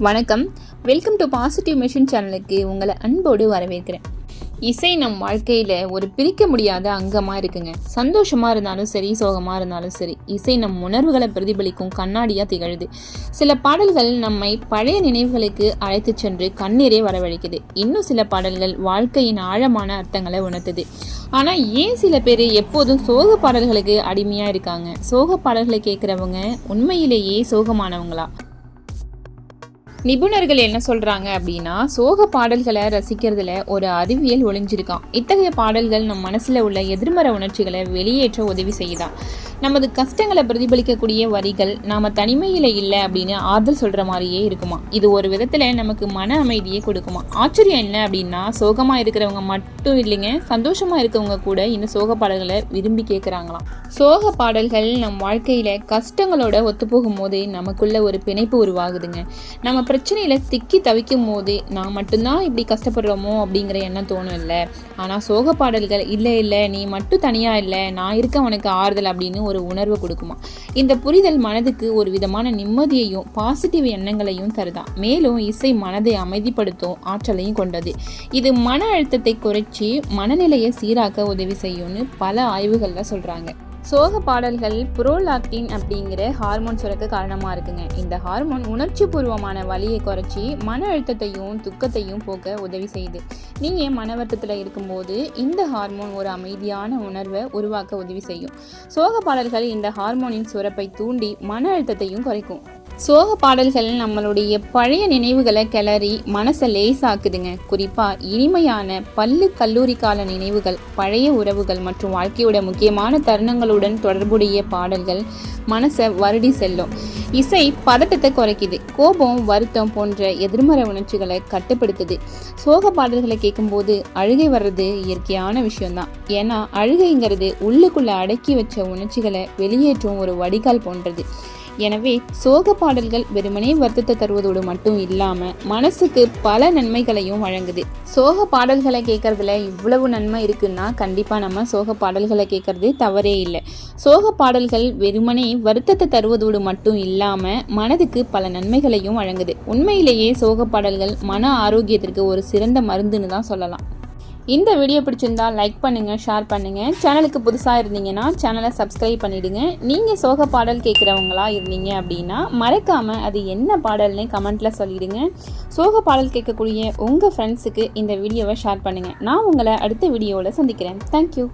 வணக்கம். Welcome to positive mission சேனலுக்கு உங்களை அன்போடு வரவேற்கிறேன். இசை நம் வாழ்க்கையில் ஒரு பிரிக்க முடியாத அங்கமாக இருக்குங்க. சந்தோஷமாக இருந்தாலும் சரி, சோகமாக இருந்தாலும் சரி, இசை நம் உணர்வுகளை பிரதிபலிக்கும் கண்ணாடியாக திகழுது. சில பாடல்கள் நம்மை பழைய நினைவுகளுக்கு அழைத்து சென்று கண்ணீரே வரவழைக்குது. இன்னும் சில பாடல்கள் வாழ்க்கையின் ஆழமான அர்த்தங்களை உணர்த்துது. ஆனால் ஏன் சில பேர் எப்போதும் சோக பாடல்களுக்கு அடிமையாக இருக்காங்க? சோக பாடல்களை கேட்குறவங்க உண்மையிலேயே சோகமானவங்களா? நிபுணர்கள் என்ன சொல்றாங்க அப்படின்னா, சோக பாடல்களை ரசிக்கிறதுல ஒரு அறிவியல் ஒளிஞ்சிருக்கான். இத்தகைய பாடல்கள் நம் மனசுல உள்ள எதிர்மறை உணர்ச்சிகளை வெளியேற்ற உதவி செய்யுதான். நமது கஷ்டங்களை பிரதிபலிக்கக்கூடிய வரிகள் நாம தனிமையில இல்லை அப்படின்னு ஆறுதல் சொல்ற மாதிரியே இருக்குமா. இது ஒரு விதத்துல நமக்கு மன அமைதியை கொடுக்குமா. ஆச்சரியம் என்ன அப்படின்னா, சோகமா இருக்கிறவங்க மட்டும் இல்லைங்க, சந்தோஷமா இருக்கவங்க கூட இந்த சோக பாடல்களை விரும்பி கேட்குறாங்களாம். சோக பாடல்கள் நம் வாழ்க்கையில கஷ்டங்களோட ஒத்து போகும் போது நமக்குள்ள ஒரு பிணைப்பு உருவாகுதுங்க. நம்ம பிரச்சனையில திக்கி தவிக்கும் போது நான் மட்டும்தான் இப்படி கஷ்டப்படுறோமோ அப்படிங்கிற எண்ணம் தோணும் இல்லை. ஆனா சோக பாடல்கள் இல்லை நீ மட்டும் தனியா இல்லை, நான் இருக்க உனக்கு ஆறுதல் அப்படின்னு ஒரு உணர்வு கொடுக்குமா. இந்த புரிதல் மனதுக்கு ஒரு விதமான நிம்மதியையும் பாசிட்டிவ் எண்ணங்களையும் தருதான். மேலும் இசை மனதை அமைதிப்படுத்தும் ஆற்றலையும் கொண்டது. இது மன அழுத்தத்தை குறைச்சி மனநிலையை சீராக்க உதவி செய்யும்னு பல ஆய்வுகள்ல சொல்றாங்க. சோக பாடல்கள் புரோலாக்டின் அப்படிங்கிற ஹார்மோன் சுரக்க காரணமாக இருக்குங்க. இந்த ஹார்மோன் உணர்ச்சி பூர்வமான வலியை குறைச்சி மன அழுத்தத்தையும் துக்கத்தையும் போக்க உதவி செய்யுது. நீங்கள் மன வருத்தத்தில் இருக்கும்போது இந்த ஹார்மோன் ஒரு அமைதியான உணர்வை உருவாக்க உதவி செய்யும். சோக பாடல்கள் இந்த ஹார்மோனின் சுரப்பை தூண்டி மன அழுத்தத்தையும் குறைக்கும். சோக பாடல்கள் நம்மளுடைய பழைய நினைவுகளை கிளறி மனசை லேசாக்குதுங்க. குறிப்பாக இனிமையான கல்லூரி கால நினைவுகள், பழைய உறவுகள் மற்றும் வாழ்க்கையோட முக்கியமான தருணங்களுடன் தொடர்புடைய பாடல்கள் மனசை வருடி செல்லும். இசை பதட்டத்தை குறைக்குது. கோபம், வருத்தம் போன்ற எதிர்மறை உணர்ச்சிகளை கட்டுப்படுத்துது. சோக பாடல்களை கேட்கும்போது அழுகை வர்றது இயற்கையான விஷயம்தான். ஏன்னா அழுகைங்கிறது உள்ளுக்குள்ள அடக்கி வச்ச உணர்ச்சிகளை வெளியேற்றும் ஒரு வடிகால் போன்றது. எனவே சோக பாடல்கள் வெறுமனே வருத்தத்தை தருவதோடு மட்டும் இல்லாமல் மனசுக்கு பல நன்மைகளையும் வழங்குது. சோக பாடல்களை கேட்கறதுல இவ்வளவு நன்மை இருக்குன்னா கண்டிப்பாக நம்ம சோக பாடல்களை கேட்கறது தவறே இல்லை. சோக பாடல்கள் வெறுமனே வருத்தத்தை தருவதோடு மட்டும் இல்லாமல் மனதுக்கு பல நன்மைகளையும் வழங்குது. உண்மையிலேயே சோக பாடல்கள் மன ஆரோக்கியத்திற்கு ஒரு சிறந்த மருந்துன்னு தான் சொல்லலாம். இந்த வீடியோ பிடிச்சிருந்தா லைக் பண்ணுங்கள், ஷேர் பண்ணுங்கள். சேனலுக்கு புதுசாக இருந்தீங்கன்னா சேனலை சப்ஸ்கிரைப் பண்ணிவிடுங்க. நீங்கள் சோக பாடல் கேட்குறவங்களா இருந்தீங்க அப்படின்னா மறக்காமல் அது என்ன பாடல்னு கமெண்ட்டில் சொல்லிவிடுங்க. சோக பாடல் கேட்கக்கூடிய உங்கள் ஃப்ரெண்ட்ஸுக்கு இந்த வீடியோவை ஷேர் பண்ணுங்கள். நான் உங்களை அடுத்த வீடியோவில் சந்திக்கிறேன். தேங்க்யூ.